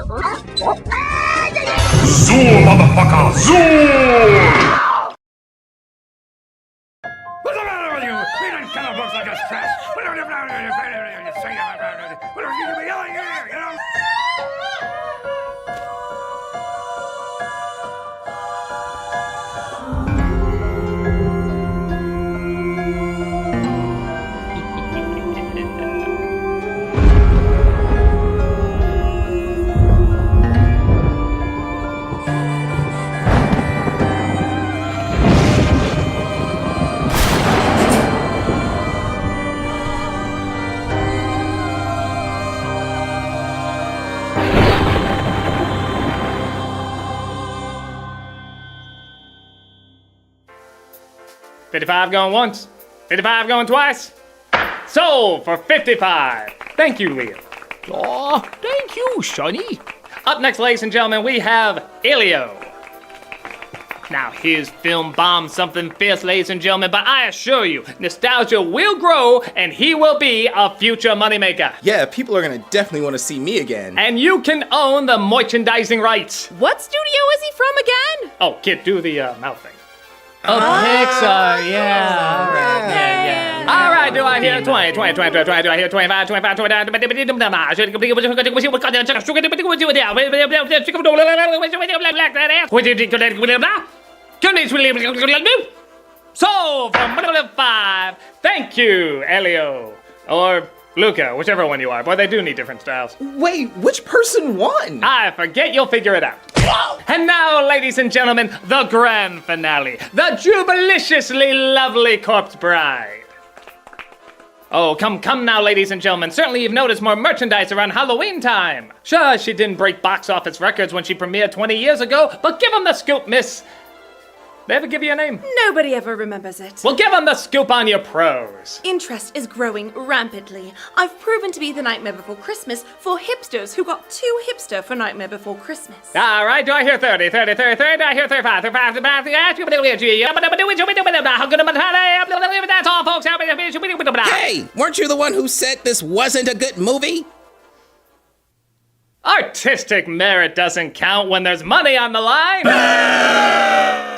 Zoom, motherfucker! Zoom! What's the matter with you? We don't kind of books like us trash. What are you yelling here, you know? $55 going once, $55 going twice. Sold for $55. Thank you, Leah. Aw, thank you, Sonny. Up next, ladies and gentlemen, we have Elio. Now, his film bombed something fierce, ladies and gentlemen, but I assure you, nostalgia will grow and he will be a future moneymaker. Yeah, people are gonna definitely want to see me again. And you can own the merchandising rights. What studio is he from again? Oh, kid, do the mouth thing. Oh, Pixar, yeah. All right, yeah. All right, do I hear 20, do I hear 25, 25, 25, so, from 5, thank you, Elio. Or Luca, whichever one you are. Boy, they do need different styles. Wait, which person won? I forget, you'll figure it out. And now, ladies and gentlemen, the grand finale. The jubiliciously lovely Corpse Bride. Oh, come now, ladies and gentlemen. Certainly you've noticed more merchandise around Halloween time. Sure, she didn't break box office records when she premiered 20 years ago, but give them the scoop, miss. They ever give you a name? Nobody ever remembers it. Well, give them the scoop on your pros. Interest is growing rampantly. I've proven to be the Nightmare Before Christmas for hipsters who got too hipster for Nightmare Before Christmas. All right, do I hear 30, 30, 30, 30, do I hear 35, 35, 35, that's all, folks. Hey, weren't you the one who said this wasn't a good movie? Artistic merit doesn't count when there's money on the line.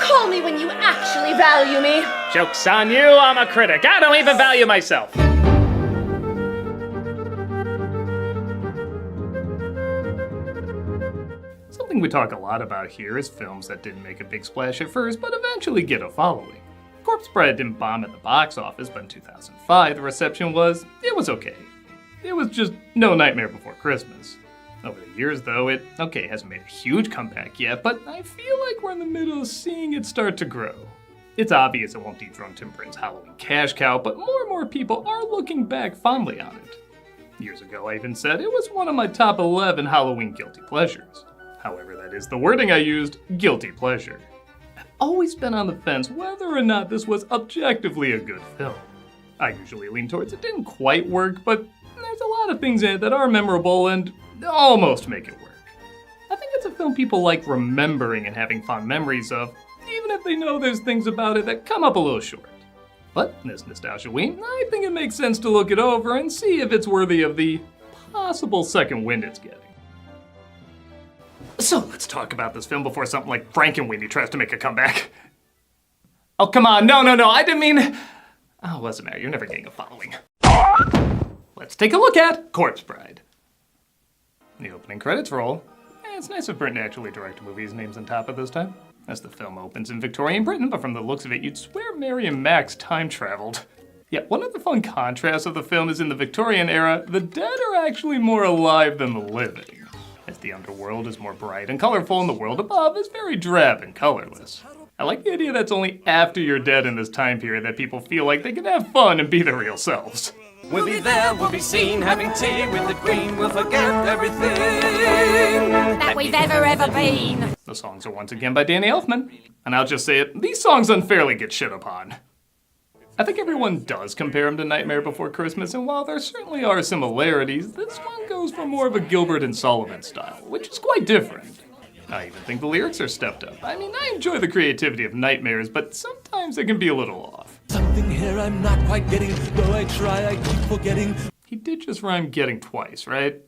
Call me when you actually value me. Joke's on you, I'm a critic. I don't even value myself. Something we talk a lot about here is films that didn't make a big splash at first, but eventually get a following. Corpse Bride didn't bomb at the box office, but in 2005, the reception was okay. It was just no Nightmare Before Christmas. Over the years, though, it hasn't made a huge comeback yet, but I feel like we're in the middle of seeing it start to grow. It's obvious it won't dethrone Tim Burton's Halloween cash cow, but more and more people are looking back fondly on it. Years ago, I even said it was one of my top 11 Halloween guilty pleasures. However, that is the wording I used, guilty pleasure. I've always been on the fence whether or not this was objectively a good film. I usually lean towards it didn't quite work, but there's a lot of things in it that are memorable and almost make it work. I think it's a film people like remembering and having fond memories of, even if they know there's things about it that come up a little short. But in this Nostalgia-Ween, I think it makes sense to look it over and see if it's worthy of the possible second wind it's getting. So let's talk about this film before something like Frankenweenie tries to make a comeback. Oh, come on, no, I didn't mean... Oh, what's the matter? You're never getting a following. Let's take a look at Corpse Bride. The opening credits roll. It's nice of Burton to actually direct movies names on top of this time. As the film opens in Victorian Britain, but from the looks of it, you'd swear Mary and Max time traveled. Yet one of the fun contrasts of the film is in the Victorian era, the dead are actually more alive than the living. As the underworld is more bright and colorful and the world above is very drab and colorless. I like the idea that's only after you're dead in this time period that people feel like they can have fun and be their real selves. We'll be there, we'll be seen, having tea with the Queen. We'll forget everything that we've ever been. The songs are once again by Danny Elfman. And I'll just say it, these songs unfairly get shit upon. I think everyone does compare them to Nightmare Before Christmas, and while there certainly are similarities, this one goes for more of a Gilbert and Sullivan style, which is quite different. I even think the lyrics are stepped up. I mean, I enjoy the creativity of Nightmares, but sometimes it can be a little off. Something here I'm not quite getting, though I try, I keep forgetting. He did just rhyme getting twice, right?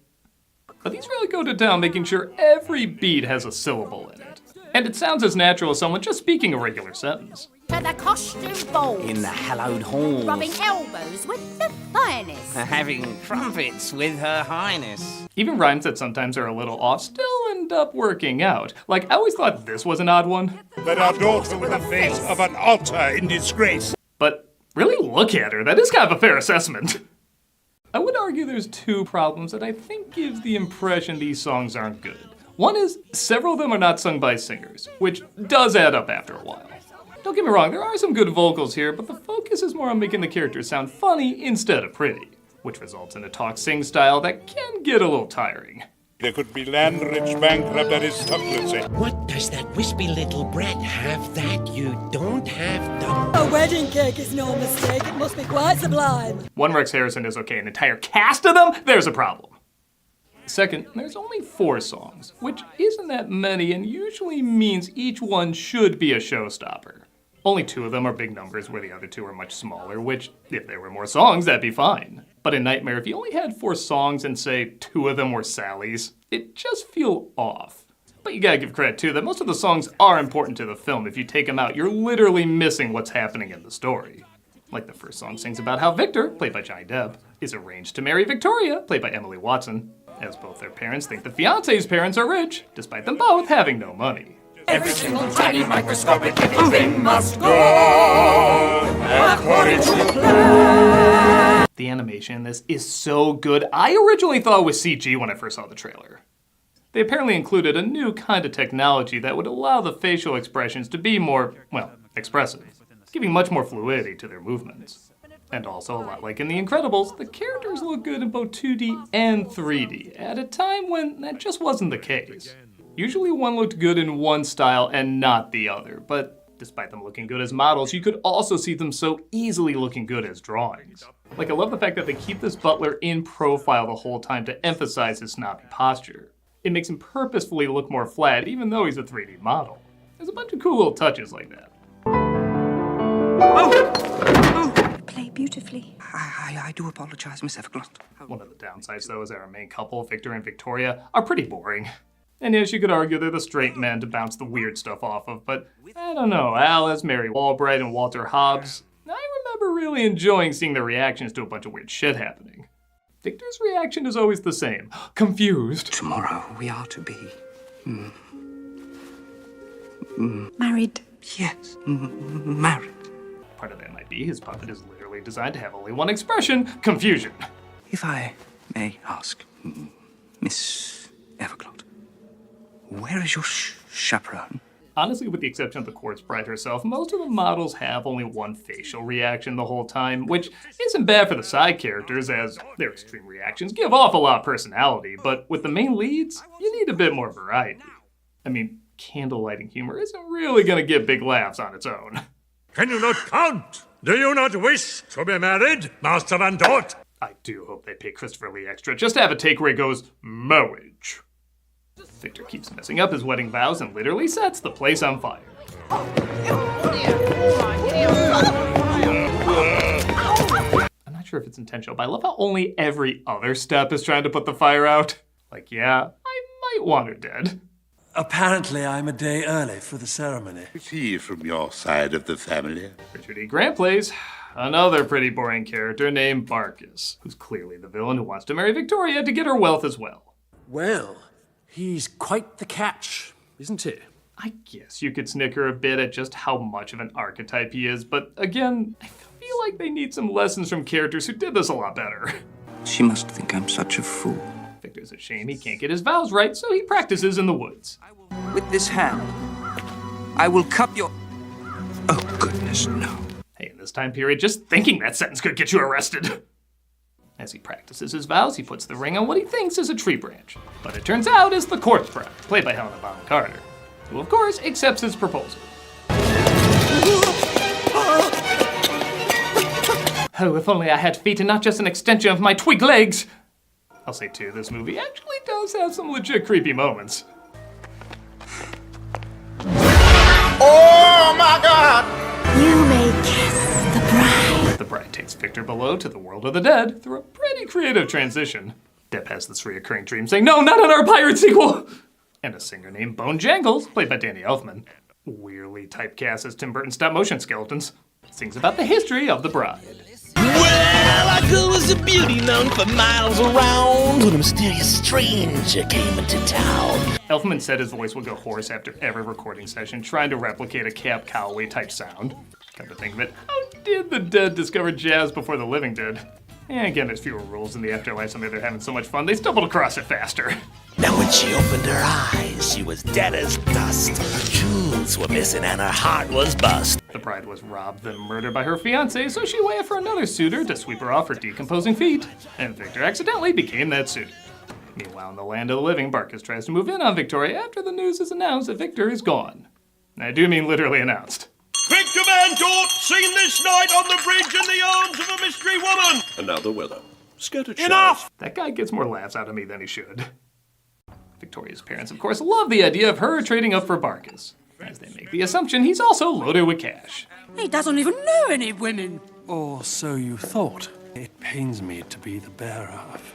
but these really go to town making sure every beat has a syllable in it. And it sounds as natural as someone just speaking a regular sentence. To the costume balls. In the hallowed halls. Rubbing elbows with the finest. Having trumpets with her highness. Even rhymes that sometimes are a little off still end up working out. Like, I always thought this was an odd one. That our daughter with the face of an altar in disgrace. But really look at her, that is kind of a fair assessment. I would argue there's two problems that I think gives the impression these songs aren't good. One is, several of them are not sung by singers, which does add up after a while. Don't get me wrong, there are some good vocals here, but the focus is more on making the characters sound funny instead of pretty, which results in a talk-sing style that can get a little tiring. There could be land-rich bankrupt that is stuck, let's say. What does that wispy little brat have that you don't have, done? A wedding cake is no mistake. It must be quite sublime. One Rex Harrison is okay, an entire cast of them? There's a problem. Second, there's only 4 songs, which isn't that many and usually means each one should be a showstopper. Only 2 of them are big numbers where the other 2 are much smaller, which, if there were more songs, that'd be fine. But in Nightmare, if you only had 4 songs and say 2 of them were Sally's, it'd just feel off. But you gotta give credit too that most of the songs are important to the film. If you take them out, you're literally missing what's happening in the story. Like the first song sings about how Victor, played by Johnny Depp, is arranged to marry Victoria, played by Emily Watson, as both their parents think the fiancé's parents are rich, despite them both having no money. Every single tiny microscopic little thing must go according to plan. The animation in this is so good. I originally thought it was CG when I first saw the trailer. They apparently included a new kind of technology that would allow the facial expressions to be more, well, expressive, giving much more fluidity to their movements. And also, a lot like in The Incredibles, the characters look good in both 2D and 3D, at a time when that just wasn't the case. Usually one looked good in one style and not the other, but despite them looking good as models, you could also see them so easily looking good as drawings. Like, I love the fact that they keep this butler in profile the whole time to emphasize his snobby posture. It makes him purposefully look more flat, even though he's a 3D model. There's a bunch of cool little touches like that. Play beautifully. I do apologize, Miss Evergloss. One of the downsides, though, is that our main couple, Victor and Victoria, are pretty boring. And yes, you could argue they're the straight men to bounce the weird stuff off of, but I don't know, Alice, Mary Albright, and Walter Hobbs, I remember really enjoying seeing their reactions to a bunch of weird shit happening. Victor's reaction is always the same, confused. Tomorrow we are to be... Married. Yes, married. Part of that might be his puppet is literally designed to have only one expression, confusion. If I may ask, Miss Evergloss, where is your chaperone? Honestly, with the exception of the corpse bride herself, most of the models have only one facial reaction the whole time, which isn't bad for the side characters, as their extreme reactions give off a lot of personality, but with the main leads, you need a bit more variety. I mean, candle-lighting humor isn't really gonna get big laughs on its own. Can you not count? Do you not wish to be married, Master Van Dort? I do hope they pay Christopher Lee extra just to have a take where he goes, marriage. Victor keeps messing up his wedding vows and literally sets the place on fire. I'm not sure if it's intentional, but I love how only every other step is trying to put the fire out. Like, yeah, I might want her dead. Apparently, I'm a day early for the ceremony. Is he from your side of the family? Richard E. Grant plays another pretty boring character named Barkis, who's clearly the villain who wants to marry Victoria to get her wealth as well. Well, he's quite the catch, isn't he? I guess you could snicker a bit at just how much of an archetype he is, but again, I feel like they need some lessons from characters who did this a lot better. She must think I'm such a fool. Victor's a shame he can't get his vows right, so he practices in the woods. With this hand, I will cup your... Oh, goodness, no. Hey, in this time period, just thinking that sentence could get you arrested. As he practices his vows, he puts the ring on what he thinks is a tree branch. But it turns out it's the corpse bride, played by Helena Bonham Carter, who of course accepts his proposal. Oh, if only I had feet and not just an extension of my twig legs! I'll say too, this movie actually does have some legit creepy moments. Oh my God! You may kiss the bride. The bride takes Victor below to the world of the dead through a pretty creative transition. Depp has this reoccurring dream saying, "No, not in our pirate sequel!" And a singer named Bone Jangles, played by Danny Elfman, weirdly typecast as Tim Burton stop-motion skeletons, sings about the history of the bride. Well, our girl was a beauty known for miles around when a mysterious stranger came into town. Elfman said his voice would go hoarse after every recording session, trying to replicate a Cab Calloway type sound. Come to think of it, how did the dead discover jazz before the living did? And again, there's fewer rules in the afterlife, so maybe they're having so much fun, they stumbled across it faster. Now when she opened her eyes, she was dead as dust. Her jewels were missing and her heart was bust. The bride was robbed, then murdered by her fiancé, so she waited for another suitor to sweep her off her decomposing feet. And Victor accidentally became that suitor. Meanwhile, in the land of the living, Barkis tries to move in on Victoria after the news is announced that Victor is gone. I do mean literally announced. Victor Mancourt, seen this night on the bridge in the arms of a mystery woman. And now the weather. Scattered Enough! That guy gets more laughs out of me than he should. Victoria's parents, of course, love the idea of her trading up for Barkis, as they make the assumption he's also loaded with cash. He doesn't even know any women. Or so you thought. It pains me to be the bearer of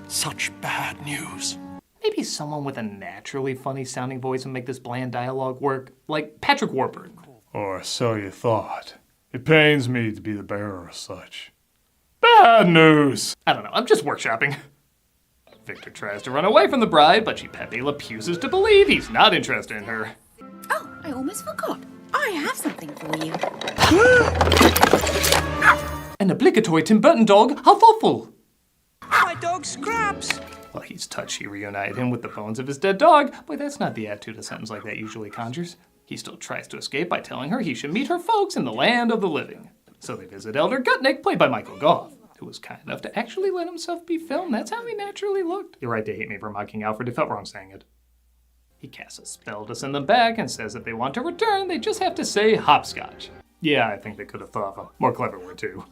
such bad news. Maybe someone with a naturally funny-sounding voice would make this bland dialogue work, like Patrick Warburton. Or so you thought. It pains me to be the bearer of such bad news. I don't know, I'm just workshopping. Victor tries to run away from the bride, but she Pepe refuses to believe he's not interested in her. Oh, I almost forgot. I have something for you. An obligatory Tim Burton dog? How thoughtful! My dog Scraps. Well, he's touched she reunited him with the bones of his dead dog. Boy, that's not the attitude a sentence like that usually conjures. He still tries to escape by telling her he should meet her folks in the land of the living. So they visit Elder Gutnick, played by Michael Goff, who was kind enough to actually let himself be filmed. That's how he naturally looked. You're right, they hate me for mocking Alfred. It felt wrong saying it. He casts a spell to send them back and says if they want to return, they just have to say hopscotch. Yeah, I think they could have thought of a more clever word too.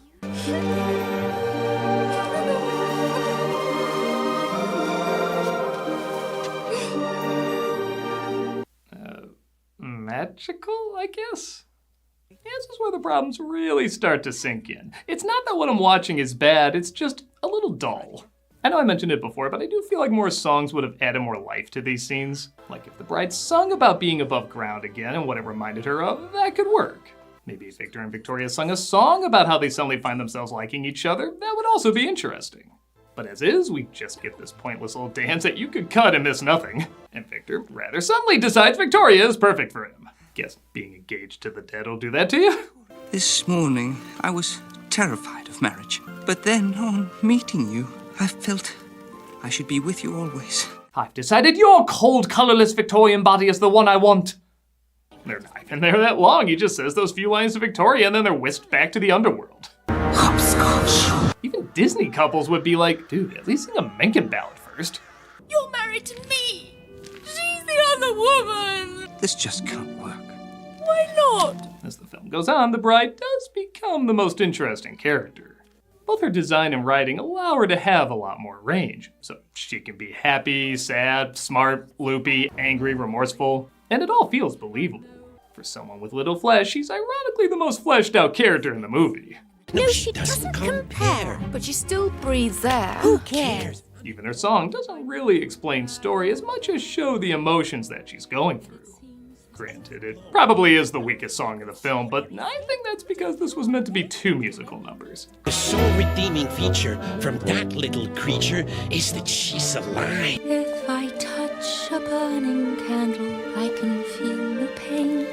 Magical, I guess? Yeah, this is where the problems really start to sink in. It's not that what I'm watching is bad, it's just a little dull. I know I mentioned it before, but I do feel like more songs would have added more life to these scenes. Like if the bride sung about being above ground again and what it reminded her of, that could work. Maybe if Victor and Victoria sung a song about how they suddenly find themselves liking each other, that would also be interesting. But as is, we just get this pointless little dance that you could cut and miss nothing. And Victor rather suddenly decides Victoria is perfect for him. Guess being engaged to the dead will do that to you? This morning, I was terrified of marriage. But then, on meeting you, I felt I should be with you always. I've decided your cold, colorless Victorian body is the one I want. They're not even there that long. He just says those few lines to Victoria and then they're whisked back to the underworld. Hopscotch. Even Disney couples would be like, dude, at least sing a Mencken ballad first. You're married to me. She's the other woman. This just can't work. Why not? As the film goes on, the bride does become the most interesting character. Both her design and writing allow her to have a lot more range. So she can be happy, sad, smart, loopy, angry, remorseful, and it all feels believable. For someone with little flesh, she's ironically the most fleshed out character in the movie. No, she doesn't compare. But she still breathes air. Who cares? Even her song doesn't really explain story as much as show the emotions that she's going through. Granted, it probably is the weakest song in the film, but I think that's because this was meant to be two musical numbers. The sole redeeming feature from that little creature is that she's alive. If I touch a burning candle, I can feel no pain.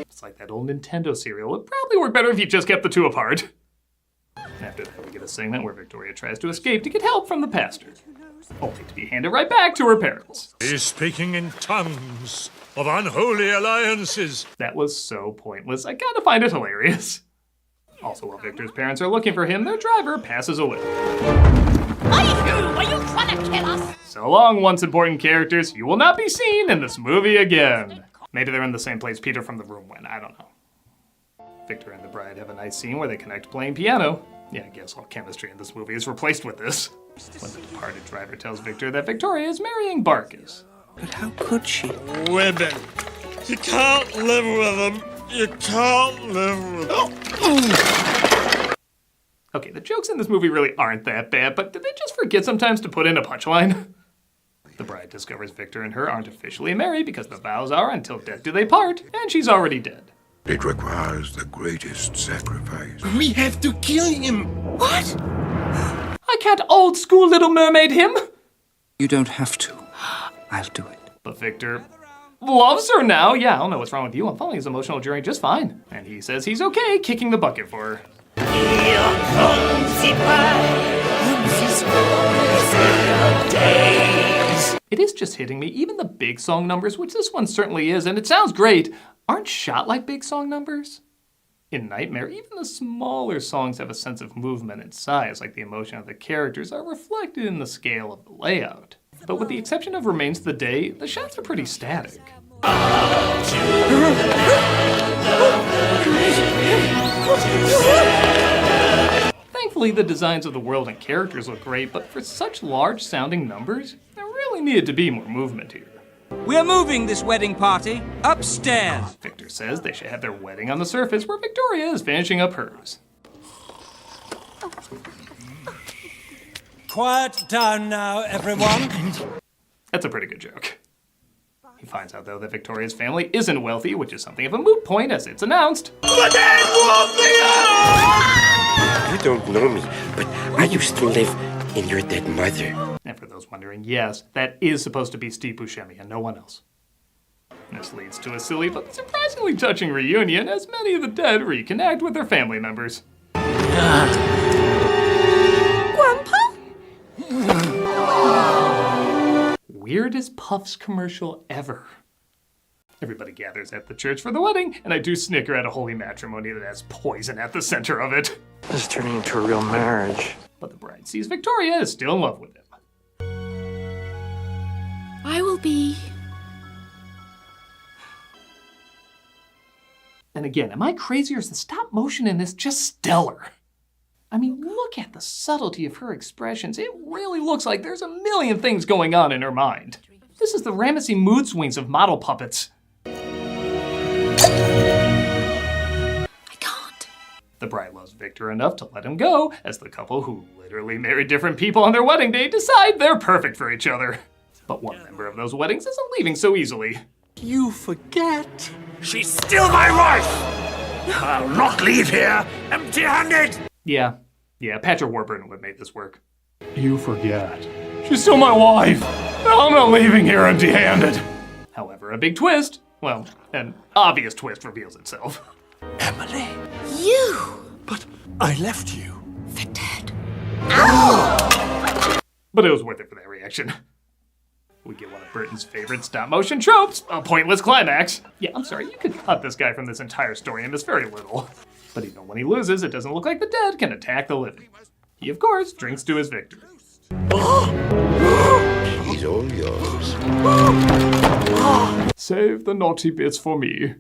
It's like that old Nintendo cereal. It'd probably work better if you just kept the two apart. After that, we get a segment where Victoria tries to escape to get help from the pastor, only to be handed right back to her parents. He's speaking in tongues of unholy alliances. That was so pointless. I gotta find it hilarious. Also, while Victor's parents are looking for him, their driver passes away. Are you trying to kill us? So long, once important characters. You will not be seen in this movie again. Maybe they're in the same place Peter from The Room went. I don't know. Victor and the bride have a nice scene where they connect playing piano. Yeah, I guess all chemistry in this movie is replaced with this. When the departed driver tells Victor that Victoria is marrying Barkis. But how could she? Women. You can't live with them. You can't live with them. Okay, the jokes in this movie really aren't that bad, but did they just forget sometimes to put in a punchline? The bride discovers Victor and her aren't officially married because the vows are until death do they part, and she's already dead. It requires the greatest sacrifice. We have to kill him. What? I can't old school Little Mermaid him. You don't have to. I'll do it. But Victor loves her now. Yeah, I don't know what's wrong with you. I'm following his emotional journey just fine. And he says he's okay kicking the bucket for her. Here comes the days. It is just hitting me. Even the big song numbers, which this one certainly is, and it sounds great, aren't shot like big song numbers. In Nightmare, even the smaller songs have a sense of movement and size, like the emotion of the characters are reflected in the scale of the layout. But with the exception of Remains of the Day, the shots are pretty static. Thankfully, the designs of the world and characters look great, but for such large-sounding numbers, there really needed to be more movement here. We're moving this wedding party upstairs. Victor says they should have their wedding on the surface where Victoria is finishing up hers. Quiet down now, everyone. That's a pretty good joke. He finds out, though, that Victoria's family isn't wealthy, which is something of a moot point as it's announced. The dead will be up! You don't know me, but I used to live in your dead mother. And for those wondering, yes, that is supposed to be Steve Buscemi and no one else. This leads to a silly but surprisingly touching reunion as many of the dead reconnect with their family members. Grandpa? Weirdest Puffs commercial ever. Everybody gathers at the church for the wedding, and I do snicker at a holy matrimony that has poison at the center of it. This is turning into a real marriage. But the bride sees Victoria is still in love with him. I will be... And again, am I crazy or is the stop motion in this just stellar? I mean, look at the subtlety of her expressions. It really looks like there's a million things going on in her mind. This is the Ramesses mood swings of model puppets. I can't. The bride loves Victor enough to let him go, as the couple who literally married different people on their wedding day decide they're perfect for each other. But one member of those weddings isn't leaving so easily. You forget. She's still my wife! I'll not leave here empty-handed! Yeah, Patrick Warburton would have made this work. You forget. She's still my wife! I'm not leaving here empty-handed! However, a big twist, well, an obvious twist reveals itself. Emily. You! But I left you. For dead. But it was worth it for that reaction. We get one of Burton's favorite stop-motion tropes, a pointless climax. Yeah, I'm sorry, you could cut this guy from this entire story and miss very little. But even when he loses, it doesn't look like the dead can attack the living. He, of course, drinks to his victory. He's all yours. Save the naughty bits for me.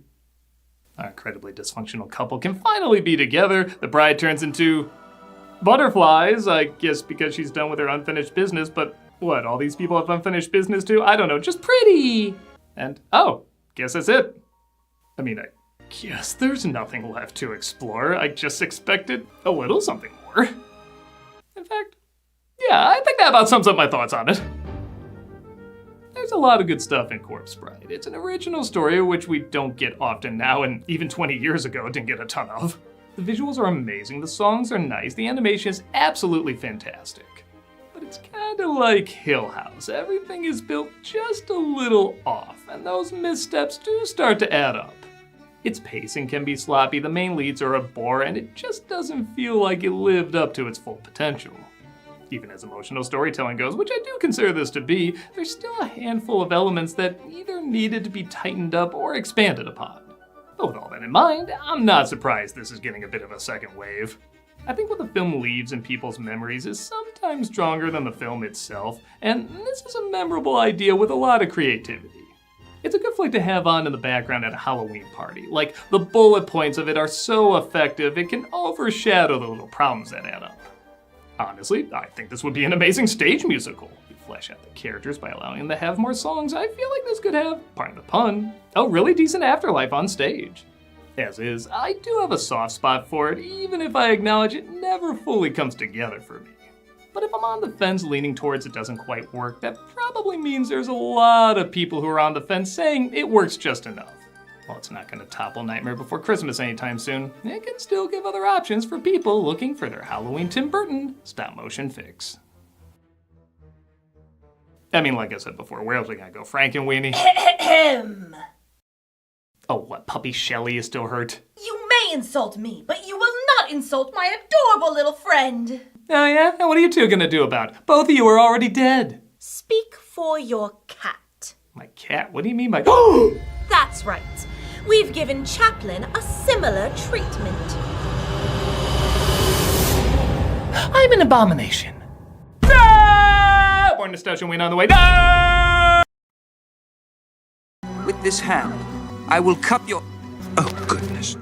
Our incredibly dysfunctional couple can finally be together. The bride turns into butterflies, I guess because she's done with her unfinished business, but what, all these people have unfinished business too? I don't know, just pretty! And, oh, guess that's it. I mean, I guess there's nothing left to explore. I just expected a little something more. In fact, yeah, I think that about sums up my thoughts on it. There's a lot of good stuff in Corpse Bride. It's an original story which we don't get often now, and even 20 years ago didn't get a ton of. The visuals are amazing, the songs are nice, the animation is absolutely fantastic. But it's kinda like Hill House. Everything is built just a little off, and those missteps do start to add up. Its pacing can be sloppy, the main leads are a bore, and it just doesn't feel like it lived up to its full potential. Even as emotional storytelling goes, which I do consider this to be, there's still a handful of elements that either needed to be tightened up or expanded upon. But with all that in mind, I'm not surprised this is getting a bit of a second wave. I think what the film leaves in people's memories is sometimes stronger than the film itself, and this is a memorable idea with a lot of creativity. It's a good flick to have on in the background at a Halloween party. Like, the bullet points of it are so effective, it can overshadow the little problems that add up. Honestly, I think this would be an amazing stage musical. You flesh out the characters by allowing them to have more songs. I feel like this could have, pardon the pun, a really decent afterlife on stage. As is, I do have a soft spot for it, even if I acknowledge it never fully comes together for me. But if I'm on the fence leaning towards it doesn't quite work, that probably means there's a lot of people who are on the fence saying it works just enough. While it's not going to topple Nightmare Before Christmas anytime soon, it can still give other options for people looking for their Halloween Tim Burton stop-motion fix. I mean, like I said before, where else are we going to go? Frankenweenie? Oh, what, Puppy Shelley is still hurt? You may insult me, but you will not insult my adorable little friend. Oh yeah? And what are you two gonna do about it? Both of you are already dead. Speak for your cat. My cat? What do you mean by... That's right. We've given Chaplin a similar treatment. I'm an abomination. Ah! More Nostalgia-Ween on the way. Ah! With this hand, I will cup your... Oh, goodness.